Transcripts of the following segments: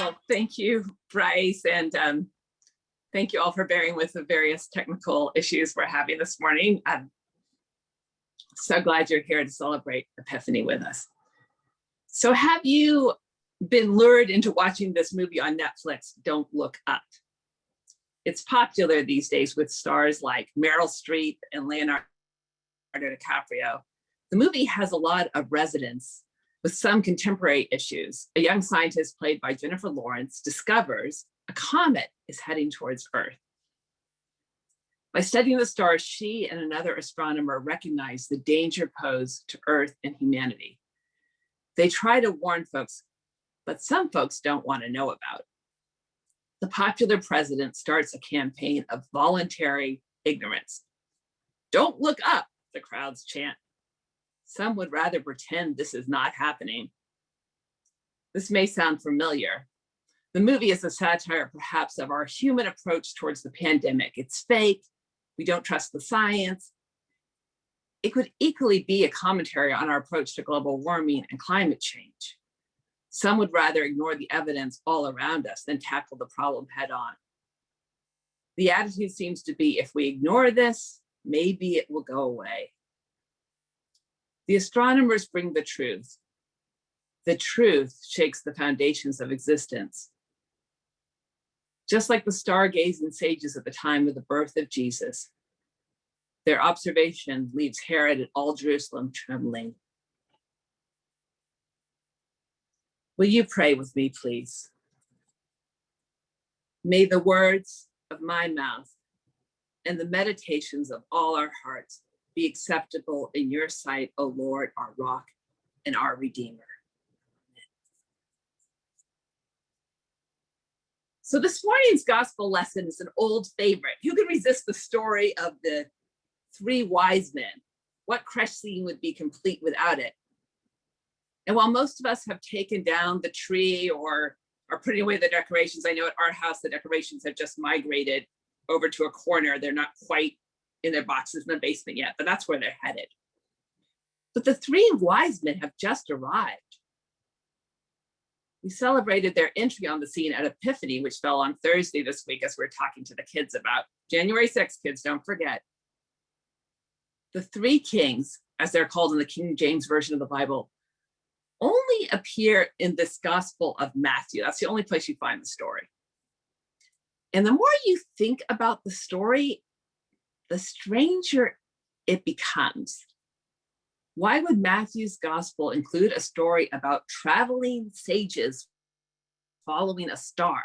Well, thank you, Bryce, and thank you all for bearing with the various technical issues we're having this morning. I'm so glad you're here to celebrate Epiphany with us. So have you been lured into watching this movie on Netflix, Don't Look Up? It's popular these days with stars like Meryl Streep and Leonardo DiCaprio. The movie has a lot of resonance with some contemporary issues. A young scientist played by Jennifer Lawrence discovers a comet is heading towards Earth. By studying the stars, she and another astronomer recognize the danger posed to Earth and humanity. They try to warn folks, but some folks don't want to know about it. The popular president starts a campaign of voluntary ignorance. Don't look up, the crowds chant. Some would rather pretend this is not happening. This may sound familiar. The movie is a satire, perhaps, of our human approach towards the pandemic. It's fake. We don't trust the science. It could equally be a commentary on our approach to global warming and climate change. Some would rather ignore the evidence all around us than tackle the problem head on. The attitude seems to be, if we ignore this, maybe it will go away. The astronomers bring the truth. The truth shakes the foundations of existence. Just like the stargazing sages at the time of the birth of Jesus, their observation leaves Herod and all Jerusalem trembling. Will you pray with me, please? May the words of my mouth and the meditations of all our hearts be acceptable in your sight, O Lord, our rock and our Redeemer. So this morning's gospel lesson is an old favorite. Who can resist the story of the three wise men? What crèche scene would be complete without it? And while most of us have taken down the tree or are putting away the decorations, I know at our house, the decorations have just migrated over to a corner. They're not quite in their boxes in the basement yet, but that's where they're headed. But the three wise men have just arrived. We celebrated their entry on the scene at Epiphany, which fell on Thursday this week, as we're talking to the kids about. January 6th, kids, don't forget. The three kings, as they're called in the King James Version of the Bible, only appear in this Gospel of Matthew. That's the only place you find the story. And the more you think about the story, the stranger it becomes. Why would Matthew's Gospel include a story about traveling sages following a star?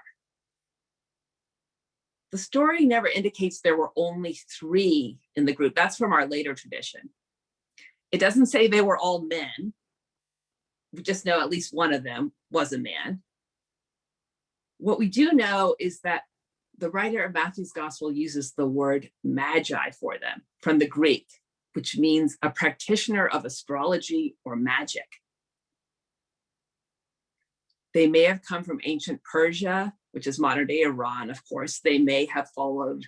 The story never indicates there were only three in the group. That's from our later tradition. It doesn't say they were all men. We just know at least one of them was a man. What we do know is that the writer of Matthew's Gospel uses the word Magi for them from the Greek, which means a practitioner of astrology or magic. They may have come from ancient Persia, which is modern day Iran, of course. They may have followed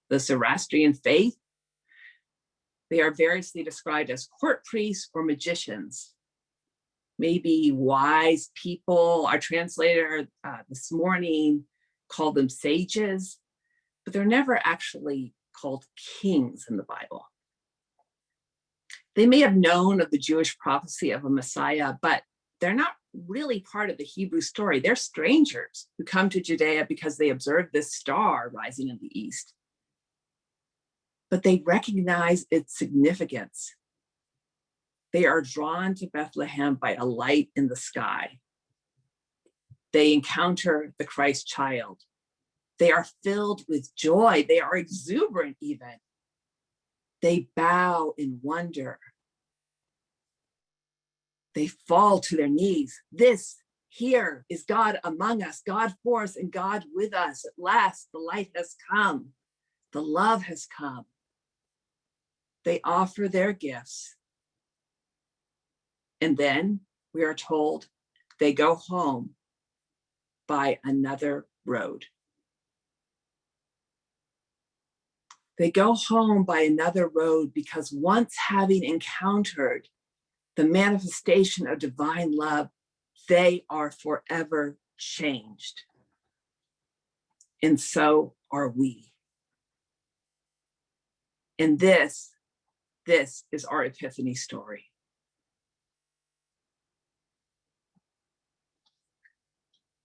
the Zoroastrian faith. They are variously described as court priests or magicians, maybe wise people. Our translator this morning called them sages, but they're never actually called kings in the Bible. They may have known of the Jewish prophecy of a Messiah, but they're not really part of the Hebrew story. They're strangers who come to Judea because they observe this star rising in the east. But they recognize its significance. They are drawn to Bethlehem by a light in the sky. They encounter the Christ child. They are filled with joy. They are exuberant even. They bow in wonder. They fall to their knees. This here is God among us, God for us and God with us. At last, the light has come. The love has come. They offer their gifts. And then we are told they go home by another road. They go home by another road because once having encountered the manifestation of divine love, they are forever changed. And so are we. And this is our Epiphany story.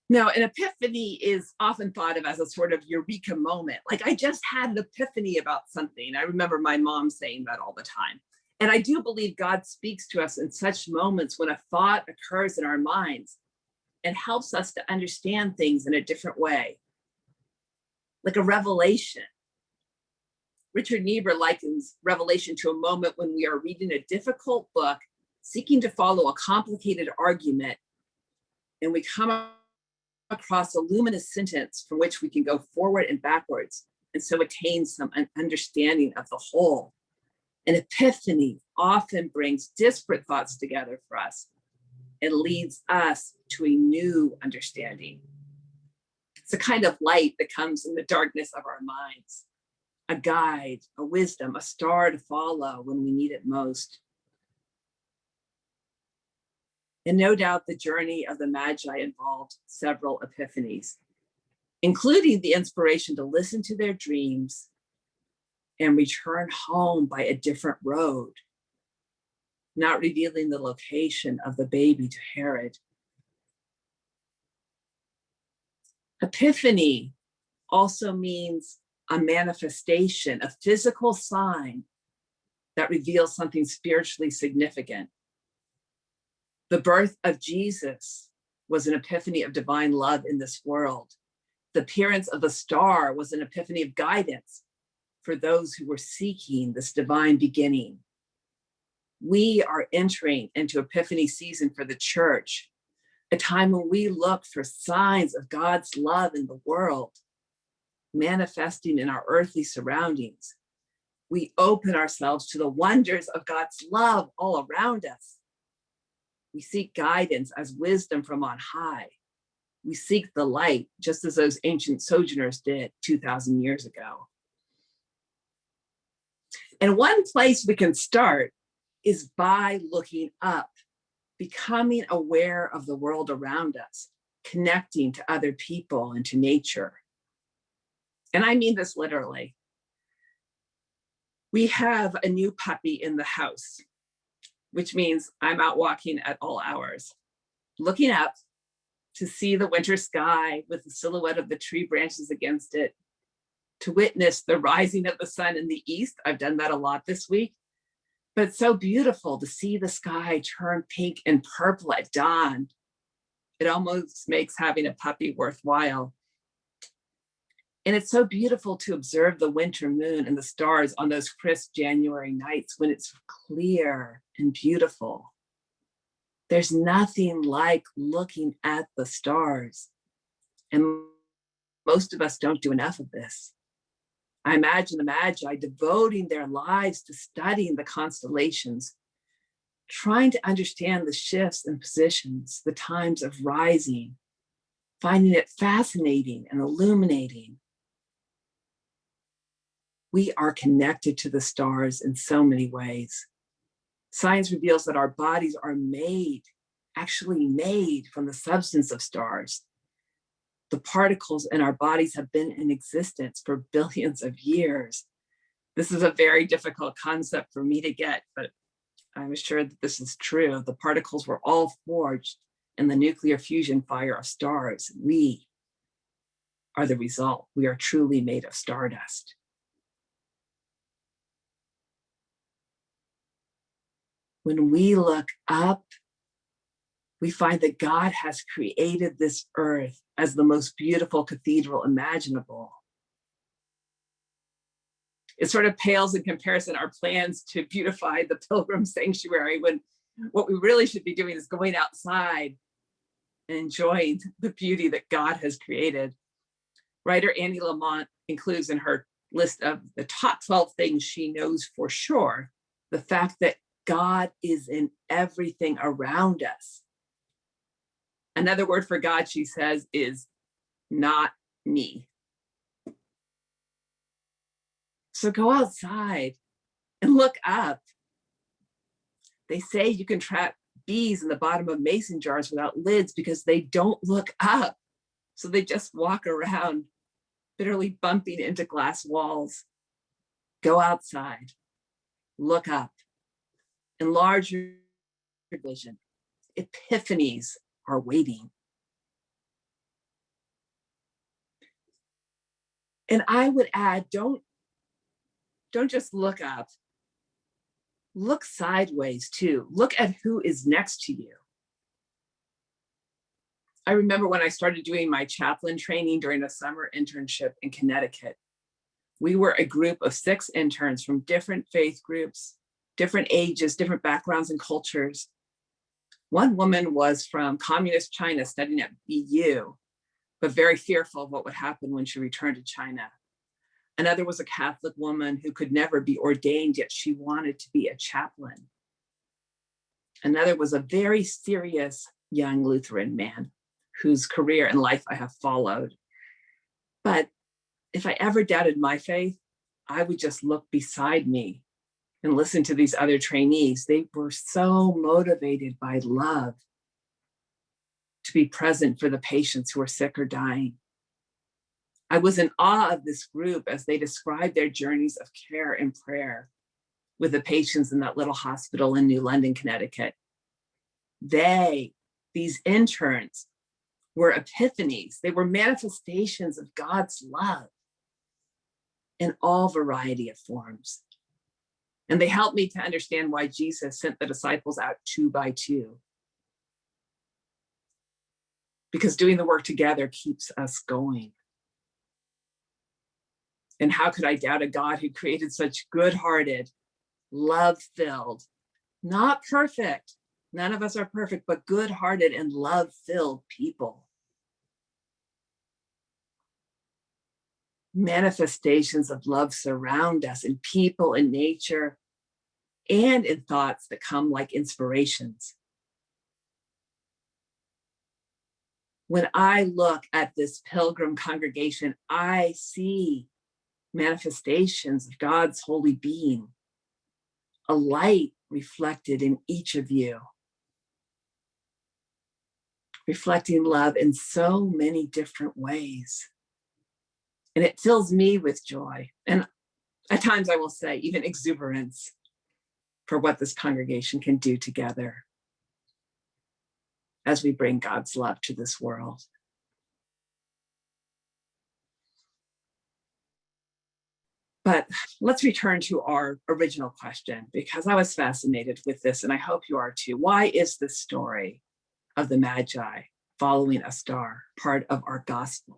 Now, an epiphany is often thought of as a sort of eureka moment. Like, I just had an epiphany about something. I remember my mom saying that all the time. And I do believe God speaks to us in such moments when a thought occurs in our minds and helps us to understand things in a different way, like a revelation. Richard Niebuhr likens revelation to a moment when we are reading a difficult book, seeking to follow a complicated argument, and we come across a luminous sentence from which we can go forward and backwards, and so attain some understanding of the whole. An epiphany often brings disparate thoughts together for us and leads us to a new understanding. It's a kind of light that comes in the darkness of our minds, a guide, a wisdom, a star to follow when we need it most. And no doubt the journey of the Magi involved several epiphanies, including the inspiration to listen to their dreams and return home by a different road, not revealing the location of the baby to Herod. Epiphany also means a manifestation, a physical sign that reveals something spiritually significant. The birth of Jesus was an epiphany of divine love in this world. The appearance of the star was an epiphany of guidance for those who were seeking this divine beginning. We are entering into Epiphany season for the church, a time when we look for signs of God's love in the world, manifesting in our earthly surroundings. We open ourselves to the wonders of God's love all around us. We seek guidance as wisdom from on high. We seek the light, just as those ancient sojourners did 2,000 years ago. And one place we can start is by looking up, becoming aware of the world around us, connecting to other people and to nature. And I mean this literally. We have a new puppy in the house, which means I'm out walking at all hours, looking up to see the winter sky with the silhouette of the tree branches against it, to witness the rising of the sun in the east. I've done that a lot this week, but it's so beautiful to see the sky turn pink and purple at dawn. It almost makes having a puppy worthwhile. And it's so beautiful to observe the winter moon and the stars on those crisp January nights when it's clear and beautiful. There's nothing like looking at the stars. And most of us don't do enough of this. I imagine the Magi devoting their lives to studying the constellations, trying to understand the shifts and positions, the times of rising, finding it fascinating and illuminating. We are connected to the stars in so many ways. Science reveals that our bodies are actually made from the substance of stars. The particles in our bodies have been in existence for billions of years. This is a very difficult concept for me to get, but I'm sure that this is true. The particles were all forged in the nuclear fusion fire of stars. We are the result. We are truly made of stardust. When we look up, we find that God has created this earth as the most beautiful cathedral imaginable. It sort of pales in comparison our plans to beautify the pilgrim sanctuary, when what we really should be doing is going outside and enjoying the beauty that God has created. Writer Annie Lamont includes in her list of the top 12 things she knows for sure, the fact that God is in everything around us. Another word for God, she says, is not me. So go outside and look up. They say you can trap bees in the bottom of mason jars without lids because they don't look up. So they just walk around, bitterly bumping into glass walls. Go outside, look up, enlarge your vision. Epiphanies are waiting. And I would add, don't just look up. Look sideways too. Look at who is next to you. I remember when I started doing my chaplain training during a summer internship in Connecticut. We were a group of 6 interns from different faith groups, different ages, different backgrounds and cultures. One woman was from communist China studying at BU, but very fearful of what would happen when she returned to China. Another was a Catholic woman who could never be ordained, yet she wanted to be a chaplain. Another was a very serious young Lutheran man whose career and life I have followed. But if I ever doubted my faith, I would just look beside me and listen to these other trainees. They were so motivated by love to be present for the patients who were sick or dying. I was in awe of this group as they described their journeys of care and prayer with the patients in that little hospital in New London, Connecticut. These interns, were epiphanies. They were manifestations of God's love in all variety of forms. And they helped me to understand why Jesus sent the disciples out 2 by 2. Because doing the work together keeps us going. And how could I doubt a God who created such good-hearted, love-filled, not perfect, none of us are perfect, but good-hearted and love-filled people. Manifestations of love surround us in people, in nature, and in thoughts that come like inspirations. When I look at this pilgrim congregation, I see manifestations of God's holy being, a light reflected in each of you, reflecting love in so many different ways. And it fills me with joy. And at times I will say even exuberance for what this congregation can do together as we bring God's love to this world. But let's return to our original question, because I was fascinated with this, and I hope you are too. Why is the story of the Magi following a star part of our gospel?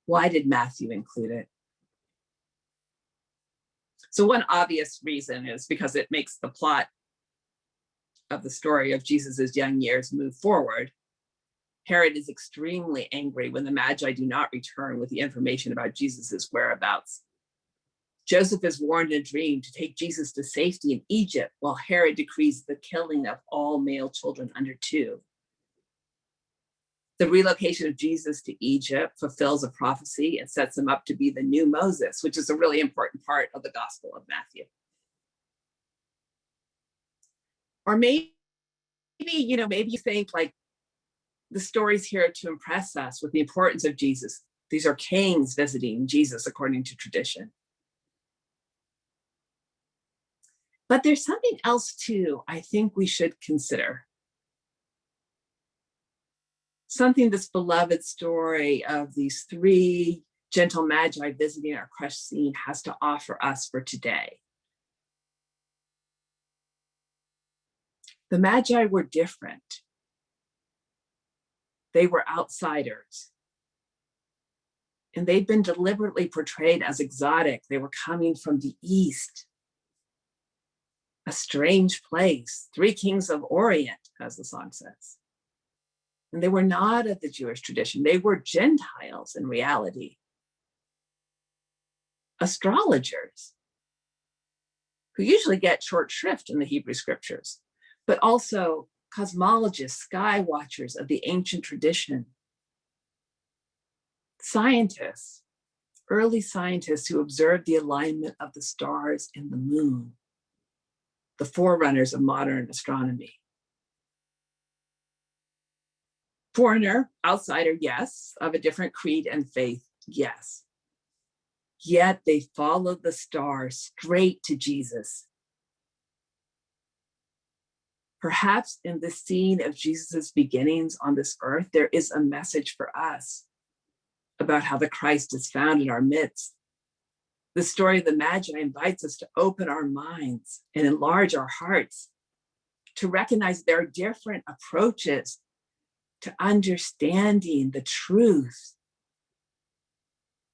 Why did Matthew include it? So one obvious reason is because it makes the plot of the story of Jesus's young years move forward. Herod is extremely angry when the Magi do not return with the information about Jesus's whereabouts. Joseph is warned in a dream to take Jesus to safety in Egypt, while Herod decrees the killing of all male children under 2. The relocation of Jesus to Egypt fulfills a prophecy and sets him up to be the new Moses, which is a really important part of the Gospel of Matthew. Or maybe you think like the story's here to impress us with the importance of Jesus. These are kings visiting Jesus according to tradition. But there's something else too I think we should consider. Something this beloved story of these 3 gentle Magi visiting our crushed scene has to offer us for today. The Magi were different. They were outsiders. And they'd been deliberately portrayed as exotic. They were coming from the East, a strange place, 3 kings of Orient, as the song says. And they were not of the Jewish tradition. They were Gentiles in reality. Astrologers, who usually get short shrift in the Hebrew scriptures, but also cosmologists, sky watchers of the ancient tradition. Scientists, early scientists who observed the alignment of the stars and the moon, the forerunners of modern astronomy. Foreigner, outsider, yes. Of a different creed and faith, yes. Yet they followed the star straight to Jesus. Perhaps in the scene of Jesus's beginnings on this earth, there is a message for us about how the Christ is found in our midst. The story of the Magi invites us to open our minds and enlarge our hearts, to recognize there are different approaches to understanding the truth.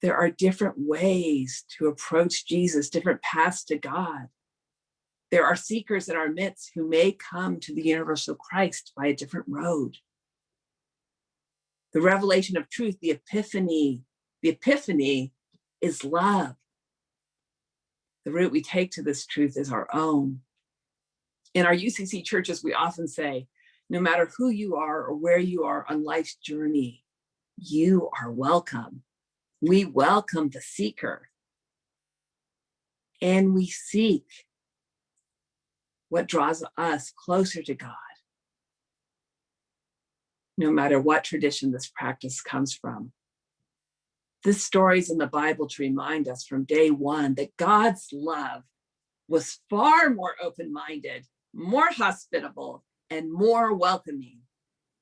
There are different ways to approach Jesus, different paths to God. There are seekers in our midst who may come to the universal Christ by a different road. The revelation of truth, the epiphany is love. The route we take to this truth is our own. In our UCC churches, we often say, no matter who you are or where you are on life's journey, you are welcome. We welcome the seeker. And we seek what draws us closer to God, no matter what tradition this practice comes from. This story is in the Bible to remind us from day one that God's love was far more open-minded, more hospitable, and more welcoming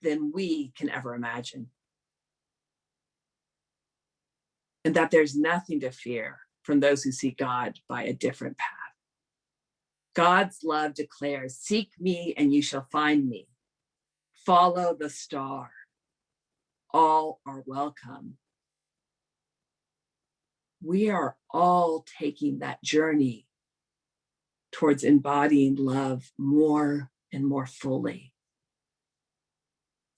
than we can ever imagine. And that there's nothing to fear from those who seek God by a different path. God's love declares, seek me and you shall find me. Follow the star. All are welcome. We are all taking that journey towards embodying love more and more fully.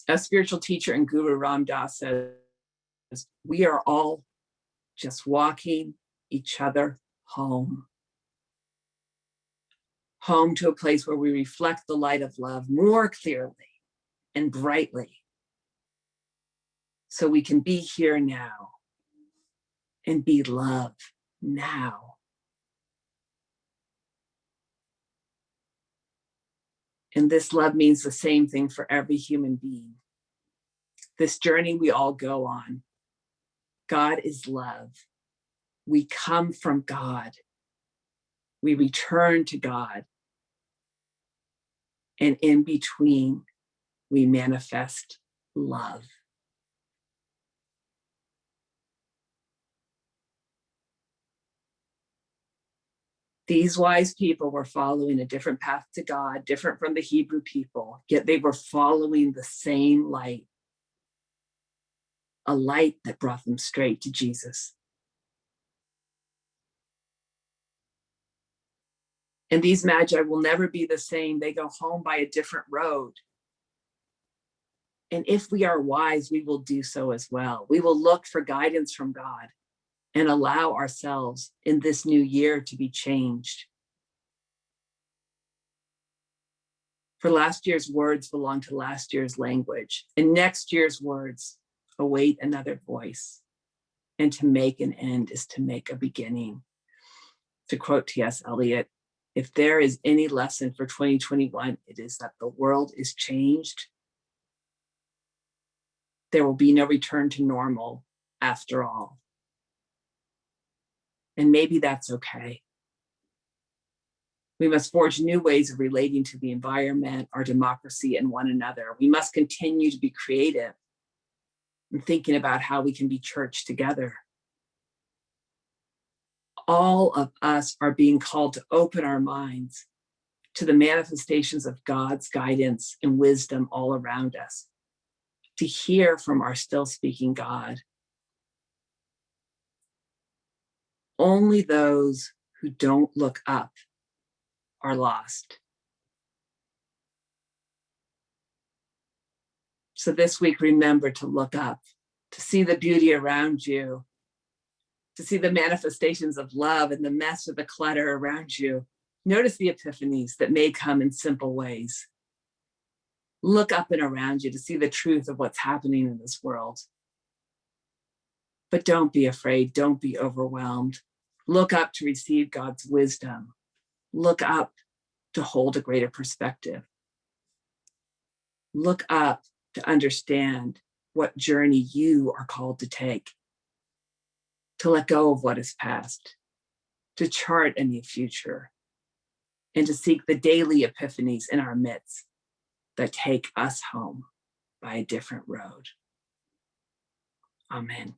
A spiritual teacher and guru Ram Dass says, we are all just walking each other home. Home to a place where we reflect the light of love more clearly and brightly, so we can be here now and be love now. And this love means the same thing for every human being. This journey we all go on. God is love. We come from God. We return to God. And in between, we manifest love. These wise people were following a different path to God, different from the Hebrew people, yet they were following the same light, a light that brought them straight to Jesus. And these Magi will never be the same. They go home by a different road. And if we are wise, we will do so as well. We will look for guidance from God and allow ourselves in this new year to be changed. For last year's words belong to last year's language, and next year's words await another voice. And to make an end is to make a beginning. To quote T.S. Eliot, if there is any lesson for 2021, it is that the world is changed. There will be no return to normal after all. And maybe that's okay. We must forge new ways of relating to the environment, our democracy, and one another. We must continue to be creative and thinking about how we can be church together. All of us are being called to open our minds to the manifestations of God's guidance and wisdom all around us, to hear from our still speaking God. Only those who don't look up are lost. So this week, remember to look up, to see the beauty around you, to see the manifestations of love in the mess of the clutter around you. Notice the epiphanies that may come in simple ways. Look up and around you to see the truth of what's happening in this world. But don't be afraid, don't be overwhelmed. Look up to receive God's wisdom. Look up to hold a greater perspective. Look up to understand what journey you are called to take, to let go of what is past, to chart a new future, and to seek the daily epiphanies in our midst that take us home by a different road. Amen.